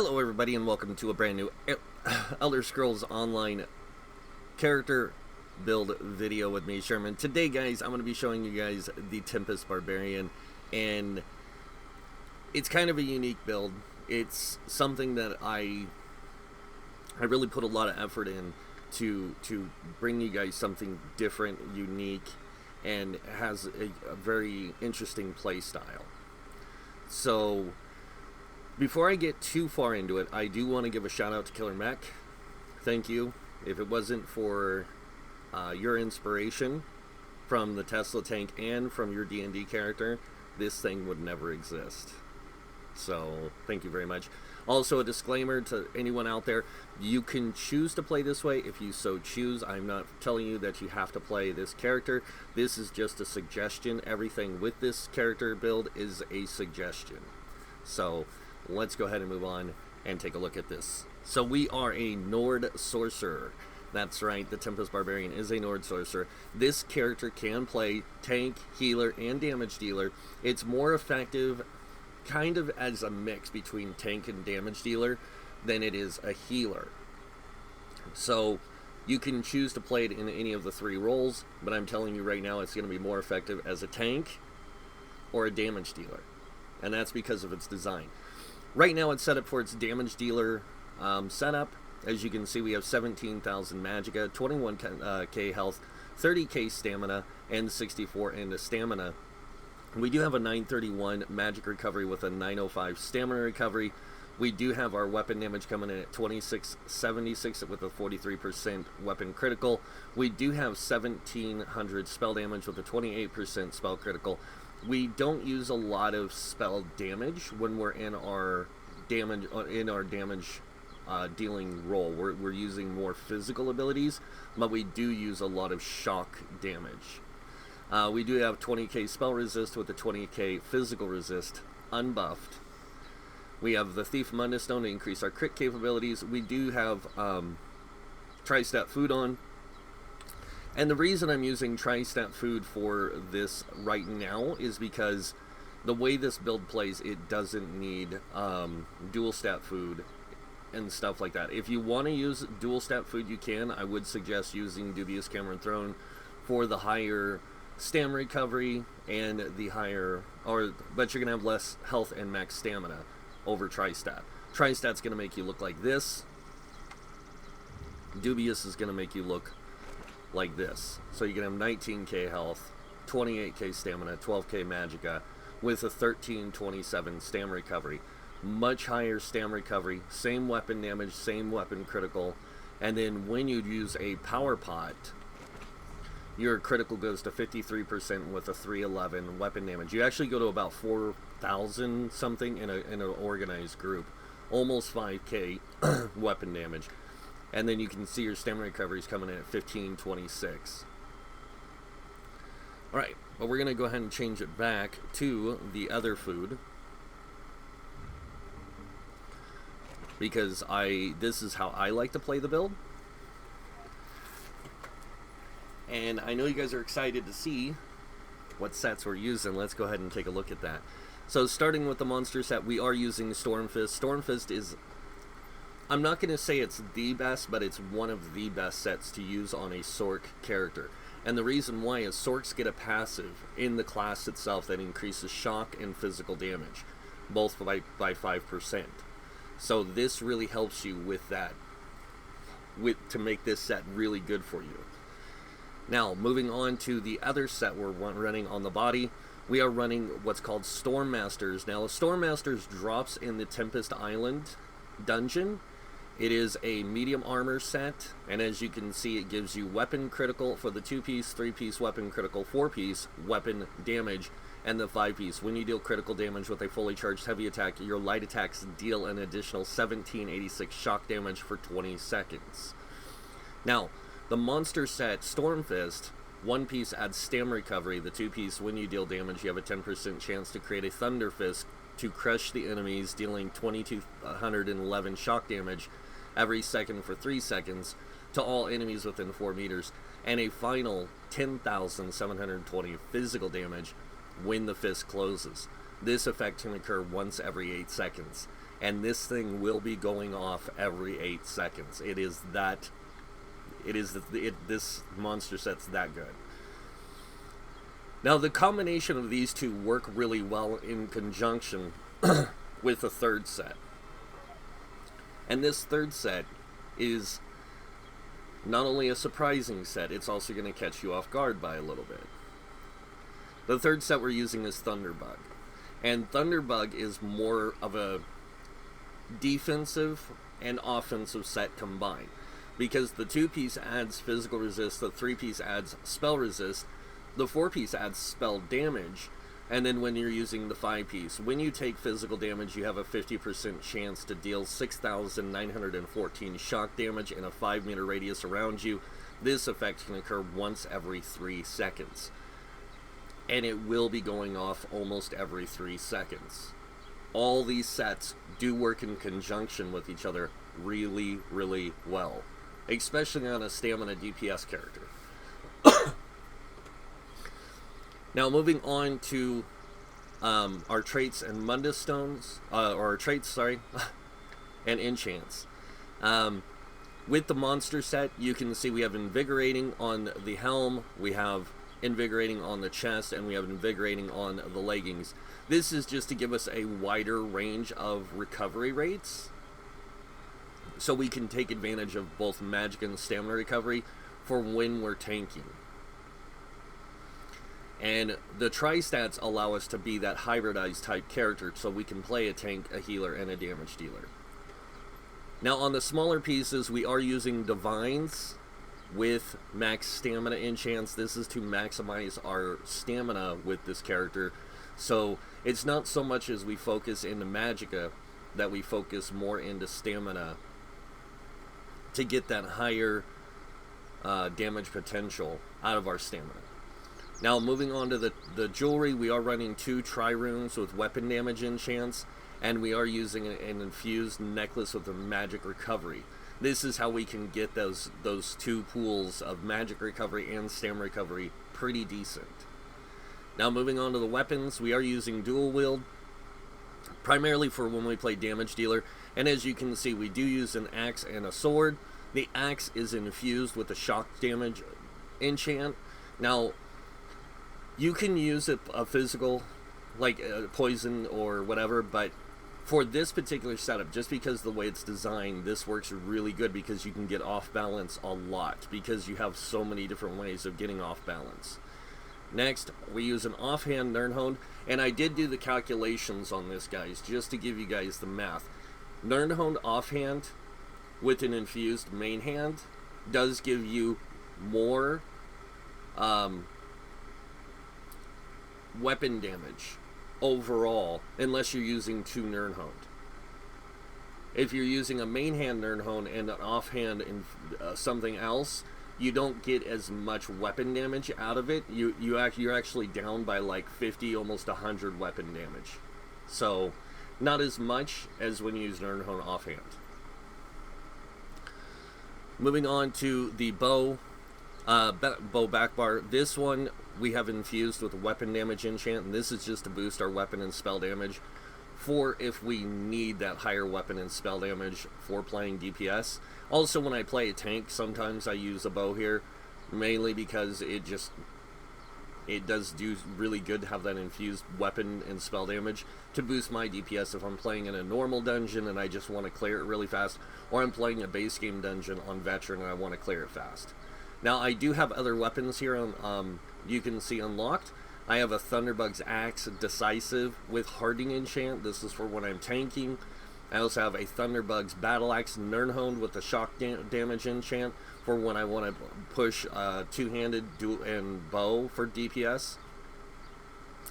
Hello everybody and welcome to a brand new Elder Scrolls Online character build video with me, Sherman. Today guys, I'm going to be showing you guys the Tempest Barbarian, and it's kind of a unique build. It's something that I really put a lot of effort in to bring you guys something different, unique, and has a very interesting play style. So before I get too far into it, I do want to give a shout out to Killer Mech. Thank you. If it wasn't for your inspiration from the Tesla tank and from your D&D character, this thing would never exist. So thank you very much. Also, a disclaimer to anyone out there: you can choose to play this way if you so choose. I'm not telling you that you have to play this character. This is just a suggestion. Everything with this character build is a suggestion. So let's go ahead and move on and take a look at this. So we are a Nord Sorcerer. That's right, the Tempest Barbarian is a Nord Sorcerer. This character can play tank, healer, and damage dealer. It's more effective kind of as a mix between tank and damage dealer than it is a healer. So you can choose to play it in any of the three roles, but I'm telling you right now it's going to be more effective as a tank or a damage dealer. And that's because of its design. Right now it's set up for its damage dealer setup. As you can see, we have 17,000 magicka, 21k health, 30k stamina, and 64 into stamina. We do have a 931 magic recovery with a 905 stamina recovery. We do have our weapon damage coming in at 2676 with a 43% weapon critical. We do have 1700 spell damage with a 28% spell critical. We don't use a lot of spell damage when we're in our damage dealing role. We're using more physical abilities, but we do use a lot of shock damage. We do have 20k spell resist with a 20k physical resist, unbuffed. We have the Thief Mundus Stone to increase our crit capabilities. We do have Tri-Stat Food on. And the reason I'm using Tri-Stat Food for this right now is because the way this build plays, it doesn't need dual stat food and stuff like that. If you want to use dual stat food, you can. I would suggest using Dubious Cameron Throne for the higher stam recovery and the higher, but you're going to have less health and max stamina over Tri-Stat. Tri-Stat's going to make you look like this. Dubious is going to make you look like this. So you can have 19k health, 28k stamina, 12k magicka with a 1327 stam recovery. Much higher stam recovery, same weapon damage, same weapon critical, and then when you use a power pot, your critical goes to 53% with a 311 weapon damage. You actually go to about 4,000 something in an organized group, almost 5k weapon damage. And then you can see your stamina recovery is coming in at 1526. Alright, but we're going to go ahead and change it back to the other food. Because this is how I like to play the build. And I know you guys are excited to see what sets we're using. Let's go ahead and take a look at that. So starting with the monster set, we are using Stormfist. Stormfist is, I'm not going to say it's the best, but it's one of the best sets to use on a Sorc character. And the reason why is Sorcs get a passive in the class itself that increases shock and physical damage, both by 5%. So this really helps you with that, to make this set really good for you. Now, moving on to the other set we're running on the body, we are running what's called Storm Masters. Now, the Storm Masters drops in the Tempest Island dungeon. It is a medium armor set, and as you can see, it gives you weapon critical for the 2-piece, 3-piece weapon critical, 4-piece weapon damage, and the 5-piece. When you deal critical damage with a fully charged heavy attack, your light attacks deal an additional 1786 shock damage for 20 seconds. Now, the monster set, Stormfist, 1-piece adds stam recovery. The 2-piece, when you deal damage, you have a 10% chance to create a Thunder Fist to crush the enemies, dealing 2211 shock damage every second for 3 seconds to all enemies within 4 meters, and a final 10,720 physical damage when the fist closes. This effect can occur once every 8 seconds. and this thing will be going off every 8 seconds. This monster set's that good. Now, the combination of these two work really well in conjunction with a third set. And this third set is not only a surprising set, it's also going to catch you off guard by a little bit. The third set we're using is Thunderbug. And Thunderbug is more of a defensive and offensive set combined, because the 2-piece adds physical resist, the 3-piece adds spell resist, the 4-piece adds spell damage, and then when you're using the 5-piece, when you take physical damage, you have a 50% chance to deal 6,914 shock damage in a 5-meter radius around you. This effect can occur once every 3 seconds, and it will be going off almost every 3 seconds. All these sets do work in conjunction with each other really, really well, especially on a stamina DPS character. Now, moving on to our traits and Mundus stones, or our traits, sorry, and enchants. With the monster set, you can see we have invigorating on the helm, we have invigorating on the chest, and we have invigorating on the leggings. This is just to give us a wider range of recovery rates, so we can take advantage of both magic and stamina recovery for when we're tanking. And the tri-stats allow us to be that hybridized type character, so we can play a tank, a healer, and a damage dealer. Now, on the smaller pieces, we are using divines with max stamina enchants. This is to maximize our stamina with this character. So it's not so much as we focus into magicka, that we focus more into stamina to get that higher damage potential out of our stamina. Now, moving on to the jewelry, we are running 2 trirunes with weapon damage enchants, and we are using an infused necklace with a magic recovery. This is how we can get those 2 pools of magic recovery and stamina recovery pretty decent. Now, moving on to the weapons, we are using dual wield, primarily for when we play damage dealer, and as you can see, we do use an axe and a sword. The axe is infused with a shock damage enchant. Now, you can use a physical, like poison or whatever, but for this particular setup, just because the way it's designed, this works really good because you can get off balance a lot, because you have so many different ways of getting off balance. Next, we use an offhand Nirnhond, and I did do the calculations on this, guys, just to give you guys the math. Nirnhond offhand with an infused main hand does give you more weapon damage overall, unless you're using 2 Nirnhond. If you're using a main hand Nirnhond and an offhand in something else, you don't get as much weapon damage out of it. You're actually down by like 50, almost 100 weapon damage. So, not as much as when you use Nirnhond offhand. Moving on to the bow back bar. This one we have infused with a weapon damage enchant, and this is just to boost our weapon and spell damage for if we need that higher weapon and spell damage for playing DPS. Also, when I play a tank, sometimes I use a bow here, mainly because it does do really good to have that infused weapon and spell damage to boost my DPS if I'm playing in a normal dungeon and I just want to clear it really fast, or I'm playing a base game dungeon on veteran and I want to clear it fast. Now, I do have other weapons here on you can see unlocked. I have a Thunderbug's Axe Decisive with Hardening Enchant. This is for when I'm tanking. I also have a Thunderbug's Battle Axe Nirnhond with a Shock Damage Enchant for when I want to push two-handed dual and bow for DPS.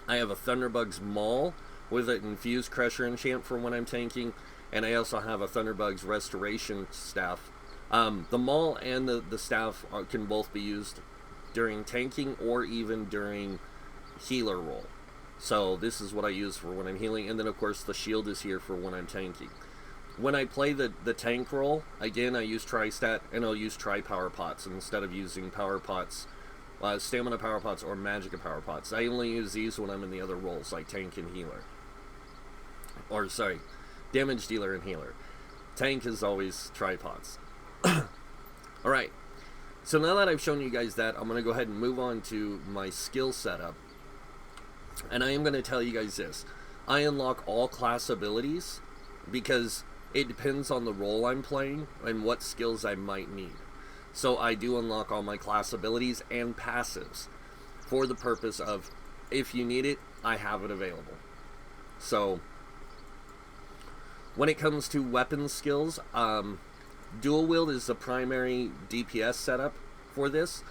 I have a Thunderbug's Maul with an Infused Crusher Enchant for when I'm tanking. And I also have a Thunderbug's Restoration Staff. The Maul and the Staff can both be used during tanking or even during healer roll. So this is what I use for when I'm healing, and then of course the shield is here for when I'm tanking. When I play the tank roll, again I use tri-stat, and I'll use tri-power pots instead of using power pots, stamina power pots or magicka power pots. I only use these when I'm in the other roles like tank and healer. Or sorry, damage dealer, and healer. Tank is always tripods. Alright, so now that I've shown you guys that, I'm going to go ahead and move on to my skill setup. And I am going to tell you guys this. I unlock all class abilities because it depends on the role I'm playing and what skills I might need. So I do unlock all my class abilities and passives for the purpose of, if you need it, I have it available. So when it comes to weapon skills, dual wield is the primary DPS setup for this,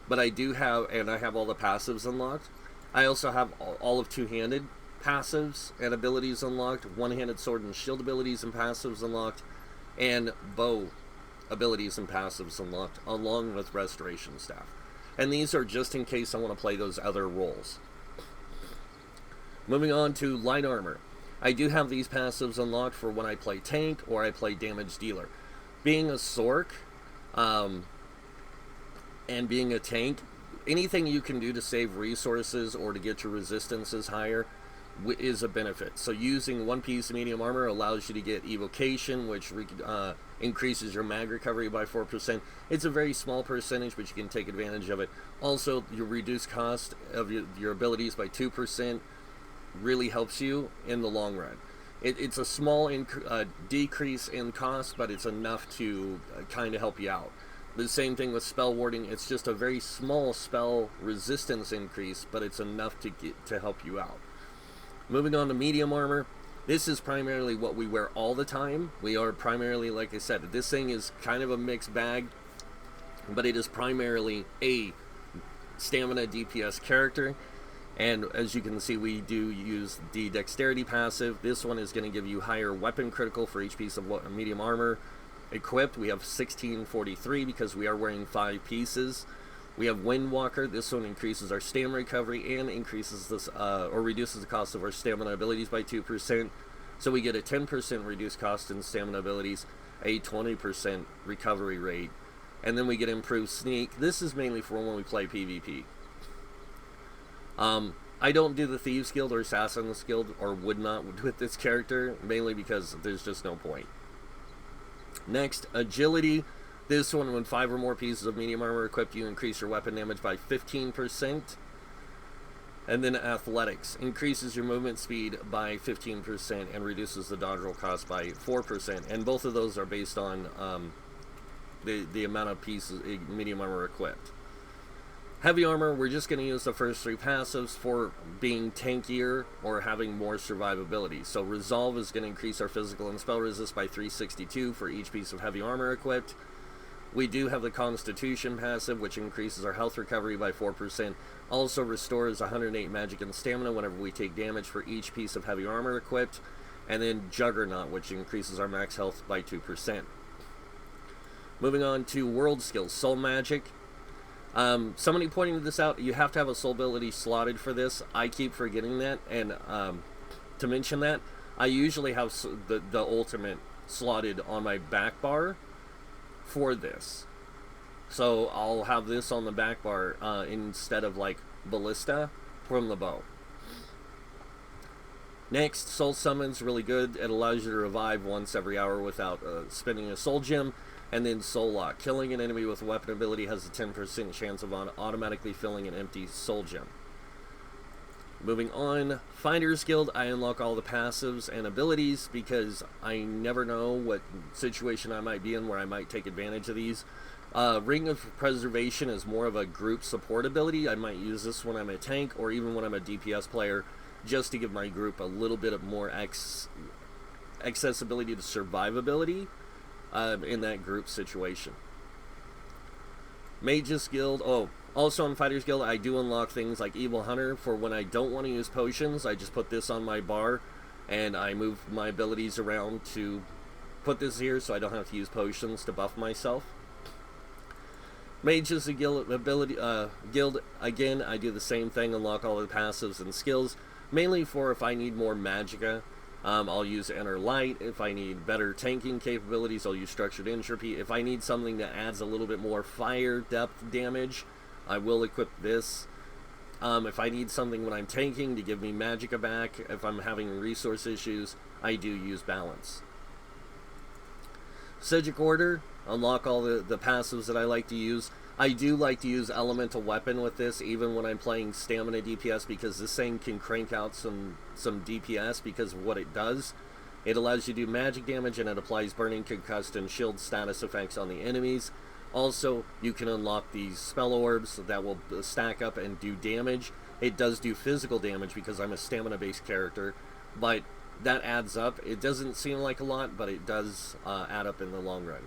but I do have, and I have all the passives unlocked. I also have all of two-handed passives and abilities unlocked, one-handed sword and shield abilities and passives unlocked, and bow abilities and passives unlocked, along with restoration staff. And these are just in case I want to play those other roles. Moving on to light armor. I do have these passives unlocked for when I play tank or I play damage dealer. Being a Sorc, and being a tank, anything you can do to save resources or to get your resistances higher is a benefit. So using one piece of medium armor allows you to get evocation, which increases your mag recovery by 4%. It's a very small percentage, but you can take advantage of it. Also, your reduced cost of your abilities by 2% really helps you in the long run. It's a small decrease in cost, but it's enough to kind of help you out. The same thing with spell warding. It's just a very small spell resistance increase, but it's enough to help you out. Moving on to medium armor. This is primarily what we wear all the time. We are primarily, like I said, this thing is kind of a mixed bag, but it is primarily a stamina DPS character. And as you can see, we do use the dexterity passive. This one is going to give you higher weapon critical for each piece of medium armor equipped. We have 1643 because we are wearing 5 pieces. We have Windwalker. This one increases our stamina recovery and increases this or reduces the cost of our stamina abilities by 2%. So we get a 10% reduced cost in stamina abilities, a 20% recovery rate, and then we get improved sneak. This is mainly for when we play PvP. I don't do the Thieves Guild or Assassin's Guild, or would not with this character, mainly because there's just no point. Next, Agility. This one, when 5 or more pieces of medium armor equipped, you increase your weapon damage by 15%. And then Athletics. Increases your movement speed by 15% and reduces the dodge roll cost by 4%. And both of those are based on the amount of pieces medium armor equipped. Heavy armor, we're just going to use the first 3 passives for being tankier or having more survivability. So Resolve is going to increase our physical and spell resist by 362 for each piece of heavy armor equipped. We do have the Constitution passive, which increases our health recovery by 4%. Also restores 108 magic and stamina whenever we take damage for each piece of heavy armor equipped. And then Juggernaut, which increases our max health by 2%. Moving on to world skills. Soul Magic. Somebody pointed this out, you have to have a soul ability slotted for this. I keep forgetting that, and to mention that, I usually have the ultimate slotted on my back bar for this. So I'll have this on the back bar instead of like Ballista from the bow. Next, Soul Summon's really good. It allows you to revive once every hour without spending a soul gem. And then Soul Lock. Killing an enemy with a weapon ability has a 10% chance of automatically filling an empty soul gem. Moving on, Finder's Guild. I unlock all the passives and abilities because I never know what situation I might be in where I might take advantage of these. Ring of Preservation is more of a group support ability. I might use this when I'm a tank or even when I'm a DPS player, just to give my group a little bit of more accessibility to survivability in that group situation. Mage's Guild. Oh, also in Fighter's Guild, I do unlock things like Evil Hunter for when I don't want to use potions. I just put this on my bar and I move my abilities around to put this here so I don't have to use potions to buff myself. Mage's Guild guild, again, I do the same thing, unlock all the passives and skills, mainly for if I need more magicka. I'll use Enter Light. If I need better tanking capabilities, I'll use Structured Entropy. If I need something that adds a little bit more fire depth damage, I will equip this. If I need something when I'm tanking to give me magicka back, if I'm having resource issues, I do use balance. Sigic Order, unlock all the passives that I like to use. I do like to use Elemental Weapon with this, even when I'm playing Stamina DPS, because this thing can crank out some DPS because of what it does. It allows you to do magic damage, and it applies Burning, Concussed, and Shield status effects on the enemies. Also, you can unlock these Spell Orbs that will stack up and do damage. It does do physical damage because I'm a stamina-based character, but that adds up. It doesn't seem like a lot, but it does add up in the long run.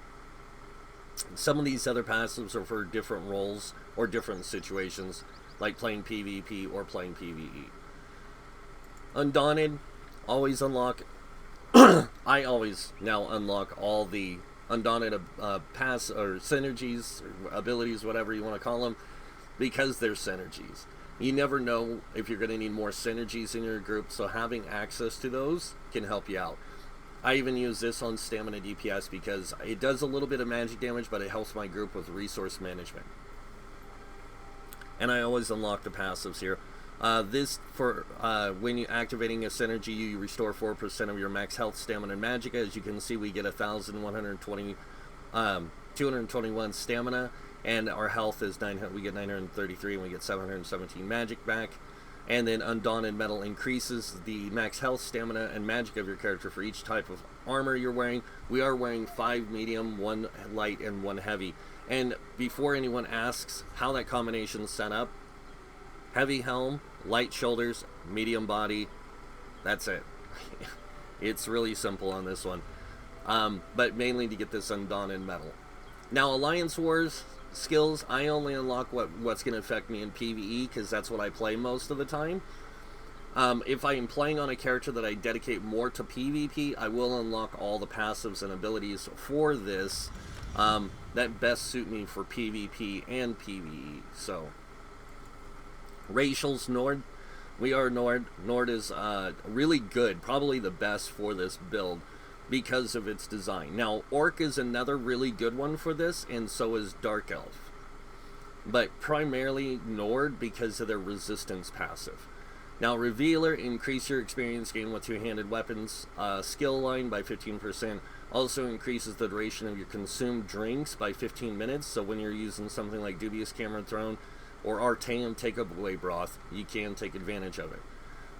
Some of these other passives are for different roles or different situations, like playing PvP or playing PvE. Undaunted, always unlock. I always now unlock all the Undaunted pass or synergies, or abilities, whatever you want to call them, because they're synergies. You never know if you're going to need more synergies in your group, so having access to those can help you out. I even use this on Stamina DPS because it does a little bit of magic damage, but it helps my group with resource management. And I always unlock the passives here. This, for when you're activating a synergy, you restore 4% of your max health, stamina, and magicka. As you can see, we get 221 stamina, and our health is 900. We get 933, and we get 717 magic back. And then Undaunted Metal increases the max health, stamina, and magic of your character for each type of armor you're wearing. We are wearing 5 medium, 1 light, and 1 heavy. And before anyone asks how that combination is set up, heavy helm, light shoulders, medium body, that's it. It's really simple on this one. But mainly to get this Undaunted Metal. Now, Alliance Wars skills, I only unlock what's going to affect me in PvE, because that's what I play most of the time. If I am playing on a character that I dedicate more to PvP, I will unlock all the passives and abilities for this that best suit me for PvP and PvE. So, racials, Nord. We are Nord. Nord is really good, probably the best for this build, because of its design. Now, Orc is another really good one for this, and so is Dark Elf. But primarily Nord because of their resistance passive. Now, Revealer, increase your experience gain with two-handed weapons skill line by 15%. Also increases the duration of your consumed drinks by 15 minutes, so when you're using something like Dubious Camera Throne or Artaeum Takeaway Broth, you can take advantage of it.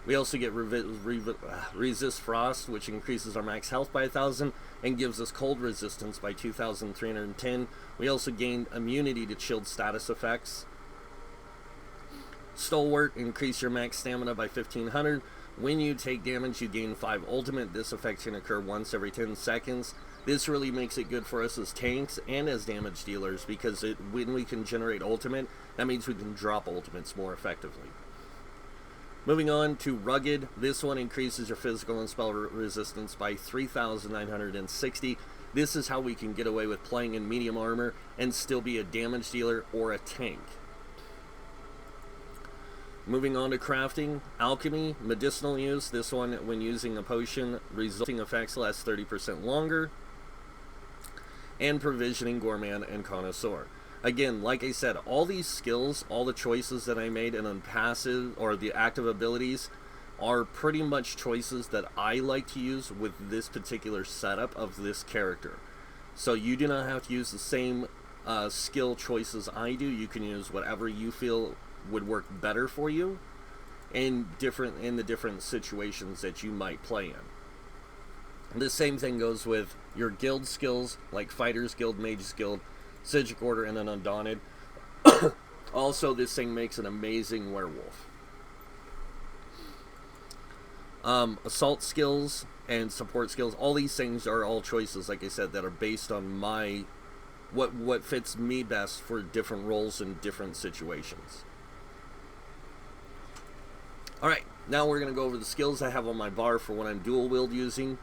We also get Resist Frost, which increases our max health by 1,000 and gives us cold resistance by 2,310. We also gain immunity to chilled status effects. Stalwart, increase your max stamina by 1,500. When you take damage, you gain 5 ultimate. This effect can occur once every 10 seconds. This really makes it good for us as tanks and as damage dealers, because when we can generate ultimate, that means we can drop ultimates more effectively. Moving on to Rugged, this one increases your physical and spell resistance by 3,960. This is how we can get away with playing in medium armor and still be a damage dealer or a tank. Moving on to crafting, Alchemy, medicinal use. This one, when using a potion, resulting effects last 30% longer. And provisioning, Gourmand, and Connoisseur. Again, like I said, all these skills, all the choices that I made, and then passive or the active abilities are pretty much choices that I like to use with this particular setup of this character. So you do not have to use the same skill choices I do. You can use whatever you feel would work better for you in the different situations that you might play in. The same thing goes with your guild skills, like Fighter's Guild, Mage's Guild, Sigic Order, and then Undaunted. Also, this thing makes an amazing werewolf. Assault skills and support skills, all these things are all choices, like I said, that are based on what fits me best for different roles in different situations. Alright, now we're going to go over the skills I have on my bar for when I'm dual wield using.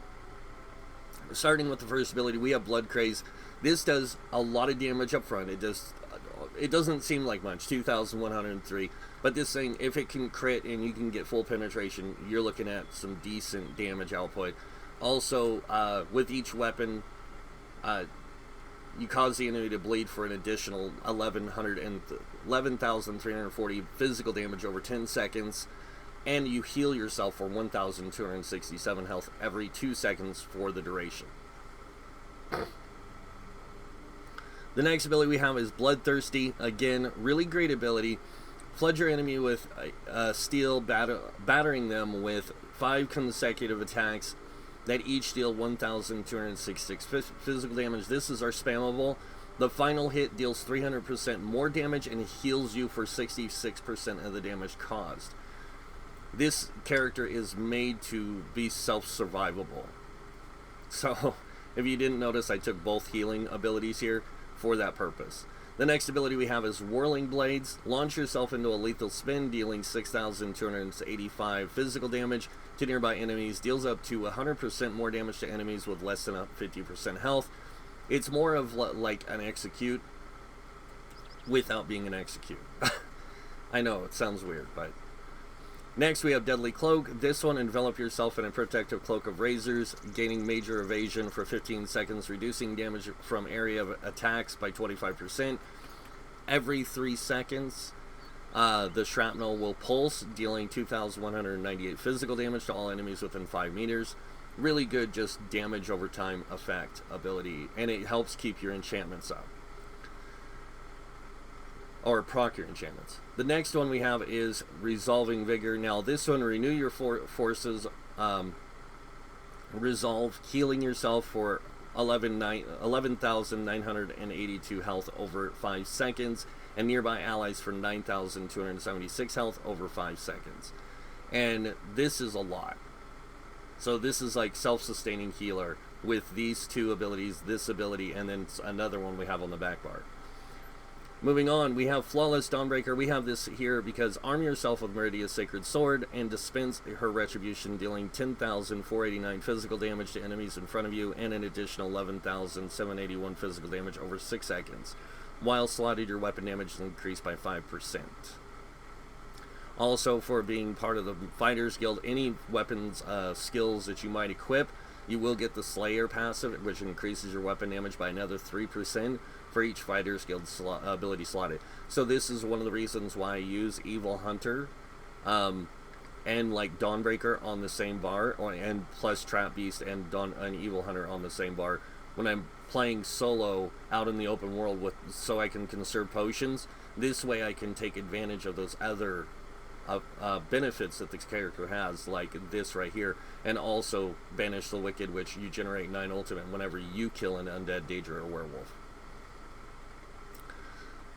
Starting with the first ability, we have Blood Craze. This does a lot of damage up front. It doesn't seem like much, 2,103. But this thing, if it can crit and you can get full penetration, you're looking at some decent damage output. Also, with each weapon, you cause the enemy to bleed for an additional 11,340 physical damage over 10 seconds, and you heal yourself for 1,267 health every 2 seconds for the duration. The next ability we have is Bloodthirsty. Again, really great ability. Flood your enemy with steel, battering them with 5 consecutive attacks that each deal 1,266 physical damage. This is our spammable. The final hit deals 300% more damage and heals you for 66% of the damage caused. This character is made to be self-survivable. So, if you didn't notice, I took both healing abilities here for that purpose. The next ability we have is Whirling Blades. Launch yourself into a lethal spin, dealing 6,285 physical damage to nearby enemies. Deals up to 100% more damage to enemies with less than 50% health. It's more of like an execute without being an execute. I know, it sounds weird, but... Next, we have Deadly Cloak. This one, envelop yourself in a protective cloak of razors, gaining major evasion for 15 seconds, reducing damage from area of attacks by 25%. Every 3 seconds, the shrapnel will pulse, dealing 2,198 physical damage to all enemies within 5 meters. Really good, just damage over time effect ability, and it helps keep your enchantments up. Or proc your enchantments. The next one we have is Resolving Vigor. Now this one, renew your forces, resolve, healing yourself for 11,982 health over 5 seconds, and nearby allies for 9,276 health over 5 seconds. And this is a lot. So this is like self-sustaining healer with these 2 abilities, this ability, and then another one we have on the back bar. Moving on, we have Flawless Dawnbreaker. We have this here because arm yourself with Meridia's Sacred Sword and dispense her retribution, dealing 10,489 physical damage to enemies in front of you and an additional 11,781 physical damage over 6 seconds. While slotted, your weapon damage is increased by 5%. Also, for being part of the Fighters Guild, any weapons skills that you might equip, you will get the Slayer passive, which increases your weapon damage by another 3% for each Fighters Guild ability slotted. So this is one of the reasons why I use Evil Hunter and like Dawnbreaker on the same bar, and plus Trap Beast and Evil Hunter on the same bar when I'm playing solo out in the open world, so I can conserve potions. This way I can take advantage of those other benefits that the character has, like this right here, and also Banish the Wicked, which you generate 9 ultimate whenever you kill an undead, daedra, or werewolf.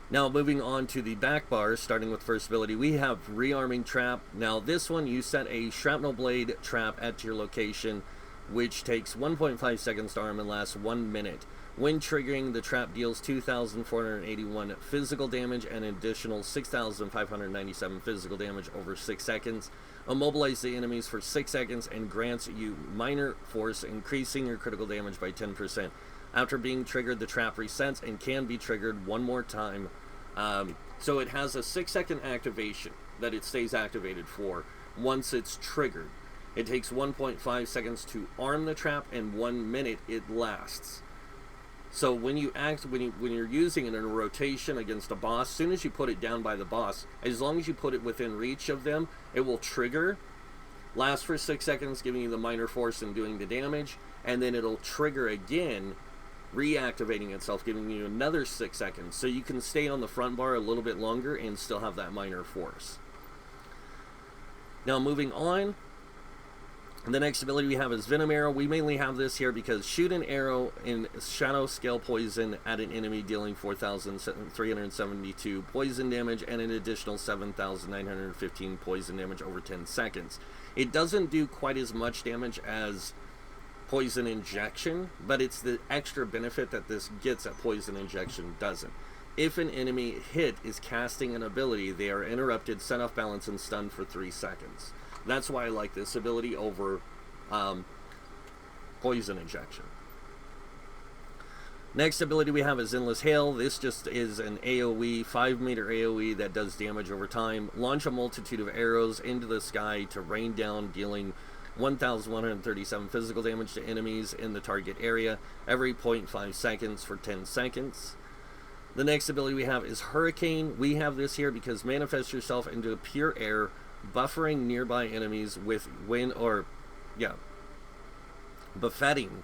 Now moving on to the back bars, starting with first ability, we have Rearming Trap. Now this one, you set a shrapnel blade trap at your location, which takes 1.5 seconds to arm and lasts 1 minute. When triggering, the trap deals 2,481 physical damage and an additional 6,597 physical damage over 6 seconds. Immobilize the enemies for 6 seconds and grants you minor force, increasing your critical damage by 10%. After being triggered, the trap resets and can be triggered one more time. So it has a 6-second activation that it stays activated for once it's triggered. It takes 1.5 seconds to arm the trap and 1 minute it lasts. So when you're using it in a rotation against a boss, as soon as you put it down by the boss, as long as you put it within reach of them, it will trigger, last for 6 seconds, giving you the minor force and doing the damage, and then it'll trigger again, reactivating itself, giving you another 6 seconds. So you can stay on the front bar a little bit longer and still have that minor force. Now moving on, the next ability we have is Venom Arrow. We mainly have this here because shoot an arrow in shadow scale poison at an enemy, dealing 4,372 poison damage and an additional 7,915 poison damage over 10 seconds. It doesn't do quite as much damage as Poison Injection, but it's the extra benefit that this gets that Poison Injection doesn't. If an enemy hit is casting an ability, they are interrupted, set off balance, and stunned for 3 seconds. That's why I like this ability over Poison Injection. Next ability we have is Endless Hail. This just is an AoE, 5-meter AoE that does damage over time. Launch a multitude of arrows into the sky to rain down, dealing 1,137 physical damage to enemies in the target area every 0.5 seconds for 10 seconds. The next ability we have is Hurricane. We have this here because manifest yourself into pure air, buffering nearby enemies with wind, or, yeah, buffeting,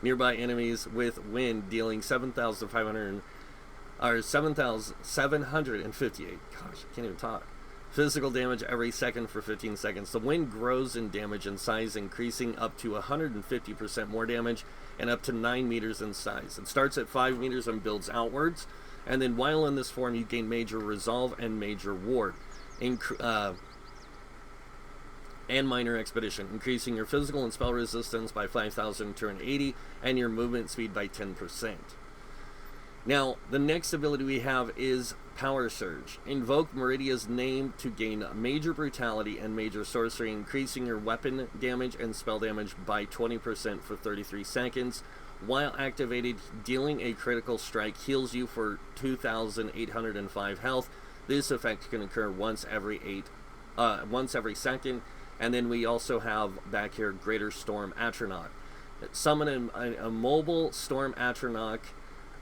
nearby enemies with wind, dealing 7,758, gosh, I can't even talk, physical damage every second for 15 seconds. The wind grows in damage and size, increasing up to 150% more damage and up to 9 meters in size. It starts at 5 meters and builds outwards, and then while in this form you gain major resolve and major ward. And minor expedition, increasing your physical and spell resistance by 5,280 and your movement speed by 10%. Now, the next ability we have is Power Surge. Invoke Meridia's name to gain major brutality and major sorcery, increasing your weapon damage and spell damage by 20% for 33 seconds. While activated, dealing a critical strike heals you for 2,805 health. This effect can occur once every second. And then we also have back here Greater Storm Atronach. Summon a mobile Storm Atronach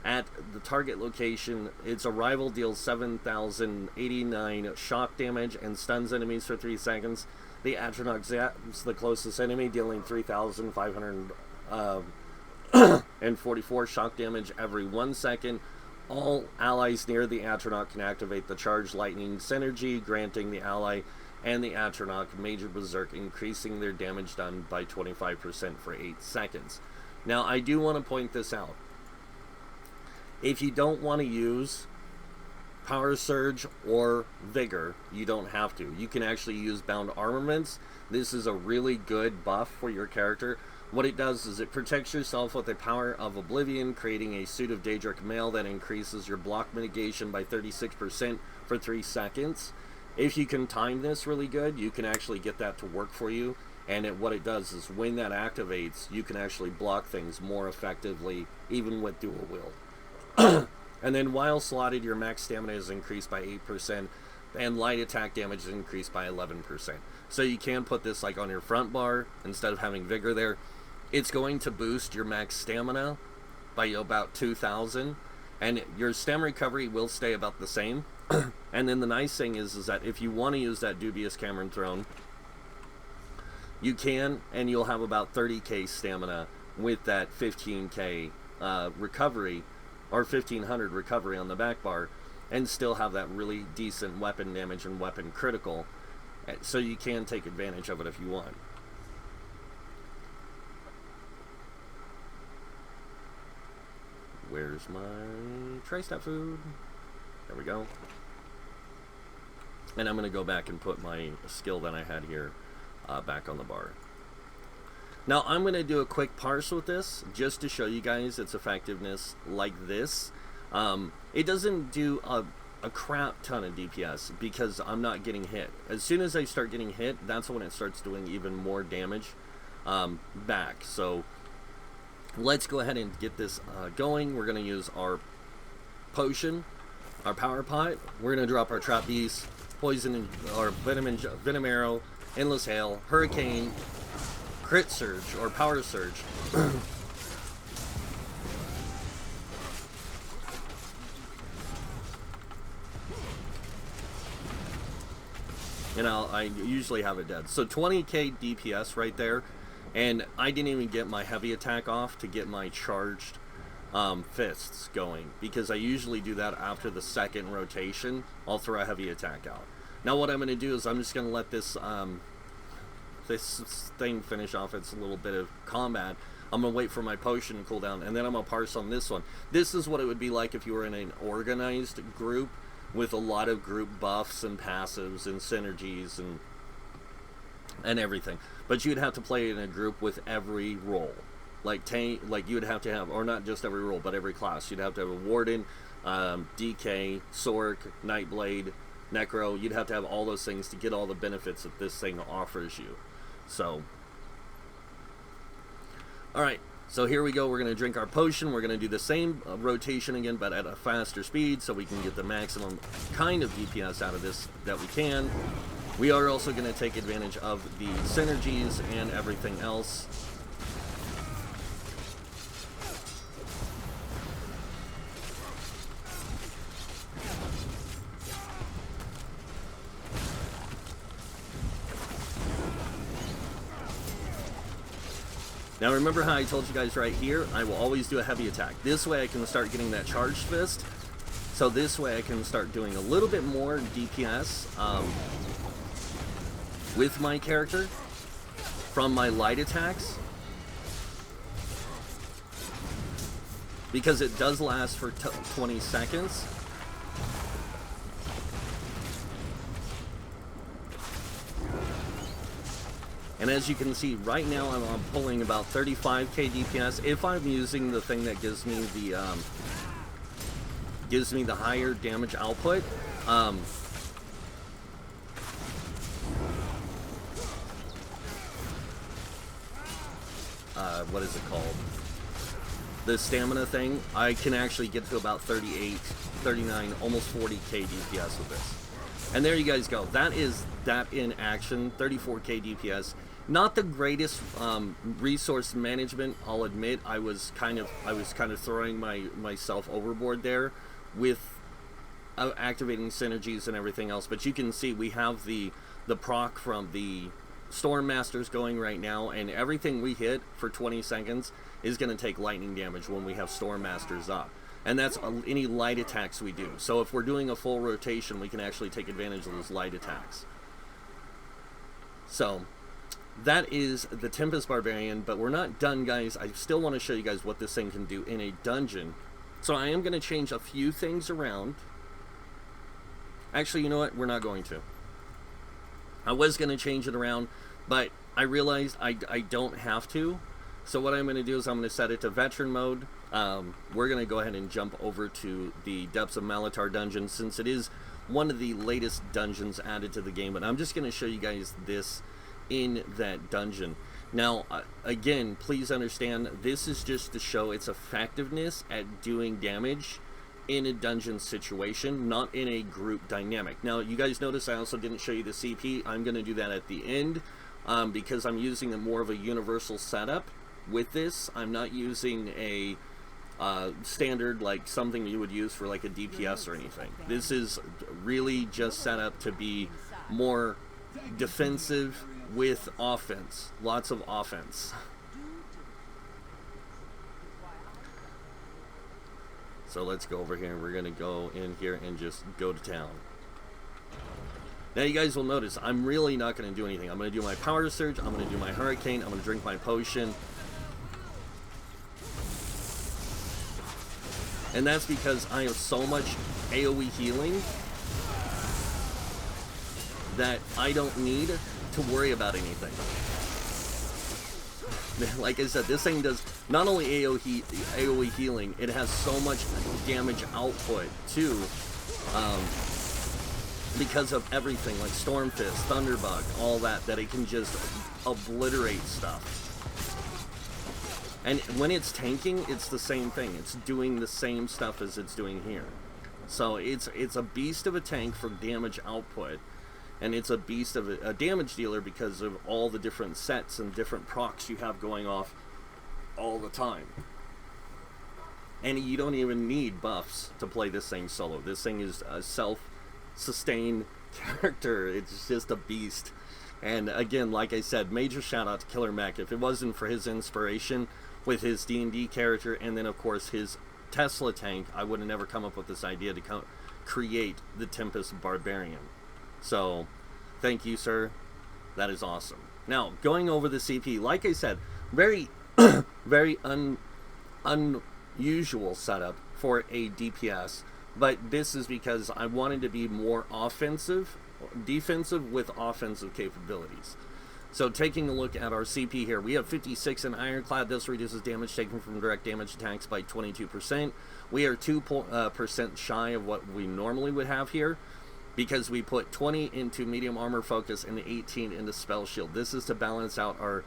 at the target location. Its arrival deals 7,089 shock damage and stuns enemies for 3 seconds. The Atronach zaps the closest enemy, dealing 3,544 shock damage every 1 second. All allies near the Atronach can activate the Charge Lightning Synergy, granting the ally and the Atronach Major Berserk, increasing their damage done by 25% for 8 seconds. Now, I do want to point this out. If you don't want to use Power Surge or Vigor, you don't have to. You can actually use Bound Armaments. This is a really good buff for your character. What it does is it protects yourself with the power of Oblivion, creating a suit of Daedric Mail that increases your block mitigation by 36% for 3 seconds. If you can time this really good, you can actually get that to work for you. And what it does is when that activates, you can actually block things more effectively, even with dual wield. And then while slotted, your max stamina is increased by 8%, and light attack damage is increased by 11%. So you can put this like on your front bar instead of having Vigor there. It's going to boost your max stamina by about 2,000, and your stamina recovery will stay about the same. And then the nice thing is that if you want to use that Dubious Cameron Throne, you can, and you'll have about 30k stamina with that 15k recovery, or 1500 recovery on the back bar, and still have that really decent weapon damage and weapon critical. So you can take advantage of it if you want. Where's my Tri-Stat food? There we go. And I'm going to go back and put my skill that I had here back on the bar. Now I'm going to do a quick parse with this just to show you guys its effectiveness like this. It doesn't do a crap ton of DPS because I'm not getting hit. As soon as I start getting hit, that's when it starts doing even more damage back. So let's go ahead and get this going. We're going to use our potion, our power pot. We're going to drop our Trap Beast, Poison, or Venom Arrow, Endless Hail, Hurricane, Crit Surge, or Power Surge. And I usually have it dead. So 20k DPS right there. And I didn't even get my heavy attack off to get my charged fists going, because I usually do that after the second rotation. I'll throw a heavy attack out. Now what I'm going to do is I'm just going to let this this thing finish off its little bit of combat. I'm going to wait for my potion to cool down, and then I'm going to parse on this one. This is what it would be like if you were in an organized group with a lot of group buffs and passives and synergies and everything. But you'd have to play in a group with every role. Like you would have to have, or not just every role, but every class. You'd have to have a Warden, DK, Sorc, Nightblade, Necro. You'd have to have all those things to get all the benefits that this thing offers you. So, alright, so here we go. We're going to drink our potion. We're going to do the same rotation again, but at a faster speed, so we can get the maximum kind of DPS out of this that we can. We are also going to take advantage of the synergies and everything else. Now remember how I told you guys right here, I will always do a heavy attack. This way I can start getting that charged fist. So this way I can start doing a little bit more DPS with my character from my light attacks. Because it does last for 20 seconds. And as you can see, right now I'm pulling about 35k DPS. If I'm using the thing that gives me the higher damage output, what is it called? The stamina thing, I can actually get to about 38, 39, almost 40k DPS with this. And there you guys go. That is that in action, 34k DPS. Not the greatest resource management, I'll admit. I was kind of throwing myself overboard there with activating synergies and everything else. But you can see we have the proc from the Storm Masters going right now, and everything we hit for 20 seconds is going to take lightning damage when we have Storm Masters up. And that's any light attacks we do. So if we're doing a full rotation, we can actually take advantage of those light attacks. So that is the Tempest Barbarian, but we're not done, guys. I still want to show you guys what this thing can do in a dungeon. So I am going to change a few things around. Actually, you know what? We're not going to. I was going to change it around, but I realized I don't have to. So what I'm going to do is I'm going to set it to veteran mode. We're going to go ahead and jump over to the Depths of Malatar dungeon, since it is one of the latest dungeons added to the game. But I'm just going to show you guys this in that dungeon. Now, again, please understand, this is just to show its effectiveness at doing damage in a dungeon situation, not in a group dynamic. Now, you guys notice I also didn't show you the CP. I'm going to do that at the end because I'm using a more of a universal setup with this. I'm not using a standard, like something you would use for like a DPS or anything. This is really just set up to be more defensive with offense. Lots of offense. So let's go over here, and we're going to go in here and just go to town. Now you guys will notice I'm really not going to do anything. I'm going to do my power surge, I'm going to do my hurricane, I'm going to drink my potion. And that's because I have so much AoE healing that I don't need to worry about anything. Like I said, this thing does not only AoE healing, it has so much damage output too, because of everything like Storm Fist, Thunderbug, all that it can just obliterate stuff. And when it's tanking, it's the same thing. It's doing the same stuff as it's doing here. So it's a beast of a tank for damage output. And it's a beast of a damage dealer because of all the different sets and different procs you have going off all the time. And you don't even need buffs to play this thing solo. This thing is a self-sustained character. It's just a beast. And again, like I said, major shout out to Killer Mech. If it wasn't for his inspiration with his D&D character and then of course his Tesla tank, I would have never come up with this idea to create the Tempest Barbarian. So, thank you, sir. That is awesome. Now, going over the CP, like I said, very, very unusual setup for a DPS. But this is because I wanted to be more offensive, defensive with offensive capabilities. So, taking a look at our CP here, we have 56 in Ironclad. This reduces damage taken from direct damage attacks by 22%. We are 2% shy of what we normally would have here, because we put 20 into medium armor focus and 18 into spell shield. This is to balance out our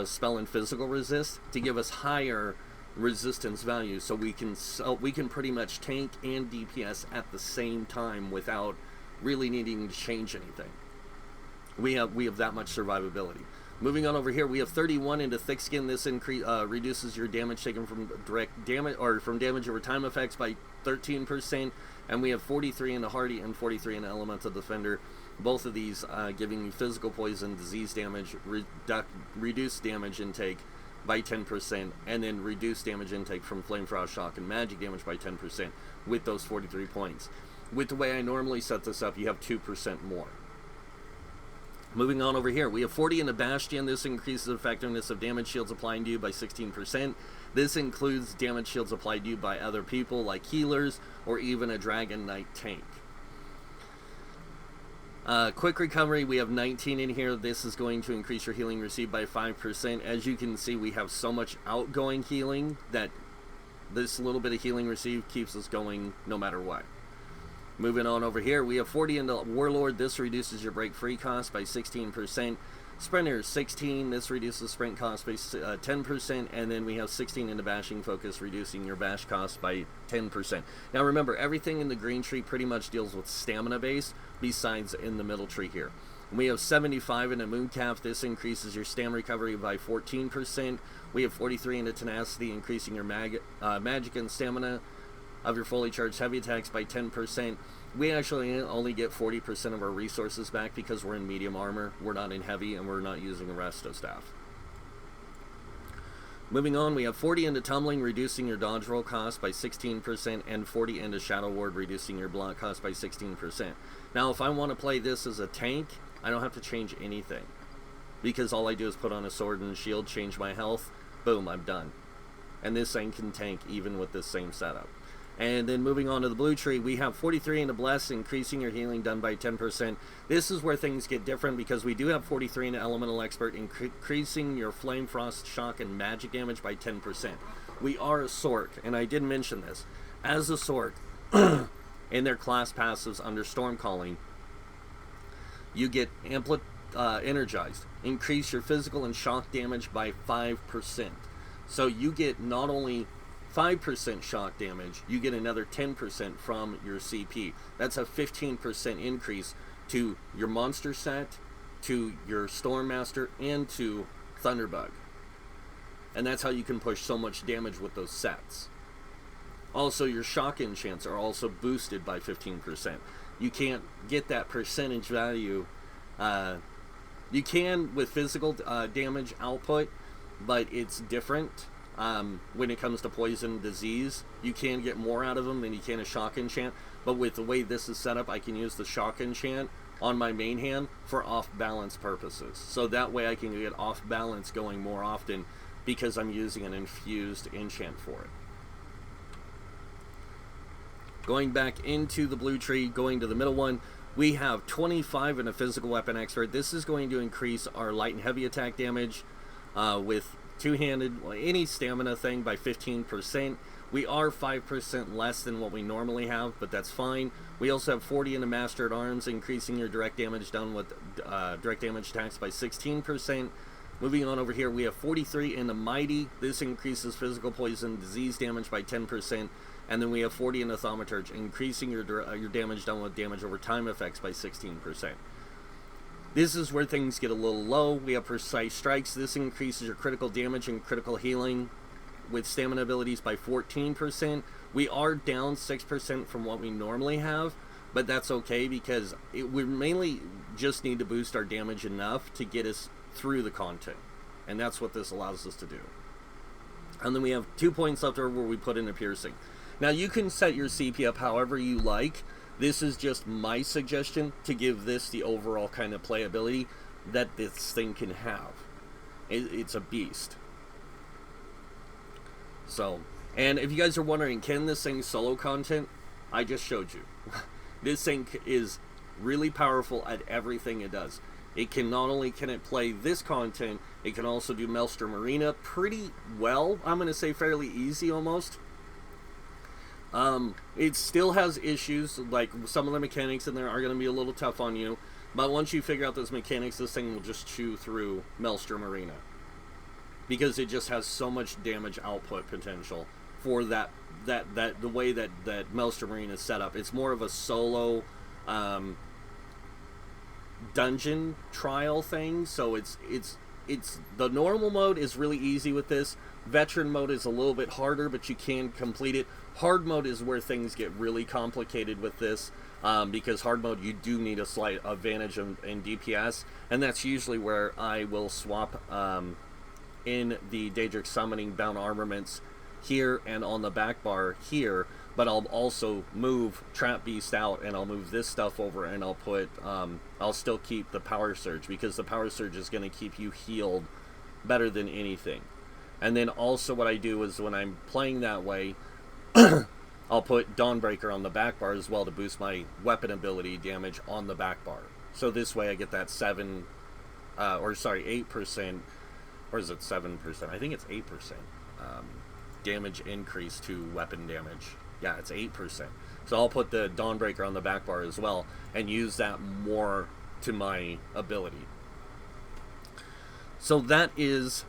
spell and physical resist to give us higher resistance value, so we can pretty much tank and DPS at the same time without really needing to change anything. We have that much survivability. Moving on over here, we have 31 into thick skin. This reduces your damage taken from direct damage or from damage over time effects by 13%, and we have 43 into hardy and 43 into elemental defender. Both of these giving you physical poison, disease damage, reduced damage intake by 10%, and then reduced damage intake from flame frost, shock, and magic damage by 10% with those 43 points. With the way I normally set this up, you have 2% more. Moving on over here, we have 40 into Bastion. This increases the effectiveness of damage shields applying to you by 16%. This includes damage shields applied to you by other people like healers or even a Dragon Knight tank. Quick recovery, we have 19 in here. This is going to increase your healing received by 5%. As you can see, we have so much outgoing healing that this little bit of healing received keeps us going no matter what. Moving on over here, we have 40 into Warlord. This reduces your break free cost by 16%. Sprinter 16. This reduces sprint cost by 10%. And then we have 16 into Bashing Focus, reducing your bash cost by 10%. Now remember, everything in the green tree pretty much deals with stamina base, besides in the middle tree here. We have 75 into Mooncalf. This increases your stam recovery by 14%. We have 43 into Tenacity, increasing your magic and stamina of your fully charged heavy attacks by 10%. We actually only get 40% of our resources back because we're in medium armor, we're not in heavy, and we're not using a resto staff. Moving on, we have 40 into Tumbling, reducing your dodge roll cost by 16%, and 40 into Shadow Ward, reducing your block cost by 16%. Now, if I want to play this as a tank, I don't have to change anything, because all I do is put on a sword and shield, change my health, boom, I'm done. And this thing can tank even with this same setup. And then moving on to the blue tree, we have 43 into Bless, increasing your healing done by 10%. This is where things get different because we do have 43 into Elemental Expert, increasing your Flame, Frost, Shock, and Magic damage by 10%. We are a Sorc, and I did mention this. As a Sorc, in their class passives under Storm Calling, you get Energized. Increase your physical and shock damage by 5%. So you get not only 5% shock damage, you get another 10% from your CP. That's a 15% increase to your monster set, to your Storm Master, and to Thunderbug. And that's how you can push so much damage with those sets. Also, your shock enchants are also boosted by 15%. You can't get that percentage value. You can with physical damage output, but it's different. When it comes to poison disease, you can get more out of them than you can a shock enchant, but with the way this is set up, I can use the shock enchant on my main hand for off balance purposes, so that way I can get off balance going more often because I'm using an infused enchant for it. Going back into the blue tree, going to the middle one, we have 25 in a physical weapon expert. This is going to increase our light and heavy attack damage with two-handed, any stamina thing by 15%. We are 5% less than what we normally have, but that's fine. We also have 40 in the Master at Arms, increasing your direct damage done with direct damage attacks by 16%. Moving on over here, we have 43 in the Mighty. This increases physical poison disease damage by 10%. And then we have 40 in the Thaumaturge, increasing your damage done with damage over time effects by 16%. This is where things get a little low. We have Precise Strikes. This increases your critical damage and critical healing with stamina abilities by 14%. We are down 6% from what we normally have, but that's okay because we mainly just need to boost our damage enough to get us through the content. And that's what this allows us to do. And then we have 2 points left over where we put in a piercing. Now you can set your CP up however you like. This is just my suggestion to give this the overall kind of playability that this thing can have. It's a beast. So, and if you guys are wondering, can this thing solo content? I just showed you. This thing is really powerful at everything it does. It can not only can it play this content, it can also do Maelstrom Arena pretty well. I'm going to say fairly easy almost. It still has issues, like some of the mechanics in there are going to be a little tough on you, but once you figure out those mechanics, this thing will just chew through Maelstrom Arena, because it just has so much damage output potential for the way that Maelstrom Arena is set up. It's more of a solo, dungeon trial thing, so it's the normal mode is really easy with this. Veteran mode is a little bit harder, but you can complete it. Hard mode is where things get really complicated with this, because hard mode you do need a slight advantage in DPS, and that's usually where I will swap in the Daedric Summoning Bound Armaments here and on the back bar here, but I'll also move Trap Beast out, and I'll move this stuff over, and I'll put I'll still keep the Power Surge, because the Power Surge is going to keep you healed better than anything. And then also what I do is when I'm playing that way, I'll put Dawnbreaker on the back bar as well to boost my weapon ability damage on the back bar. So this way I get that 8%, or is it 7%? I think it's 8% damage increase to weapon damage. Yeah, it's 8%. So I'll put the Dawnbreaker on the back bar as well and use that more to my ability. So that is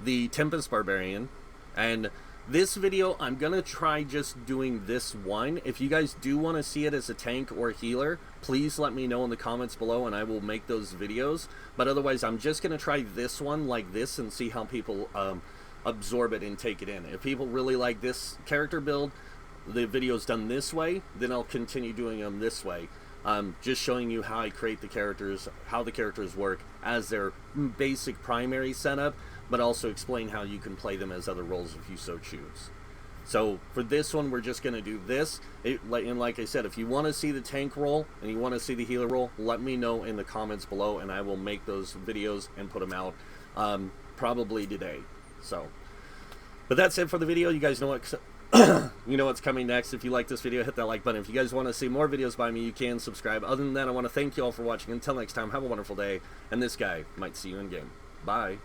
the Tempest Barbarian, and this video I'm gonna try just doing this one. If you guys do want to see it as a tank or healer, please let me know in the comments below and I will make those videos. But otherwise I'm just gonna try this one like this and see how people absorb it and take it in. If people really like this character build, the video's done this way, then I'll continue doing them this way. Just showing you how I create the characters, how the characters work as their basic primary setup, but also explain how you can play them as other roles if you so choose. So for this one, we're just going to do this. And like I said, if you want to see the tank role and you want to see the healer role, let me know in the comments below, and I will make those videos and put them out probably today. So, but that's it for the video. You guys know what you know what's coming next. If you like this video, hit that like button. If you guys want to see more videos by me, you can subscribe. Other than that, I want to thank you all for watching. Until next time, have a wonderful day, and this guy might see you in game. Bye.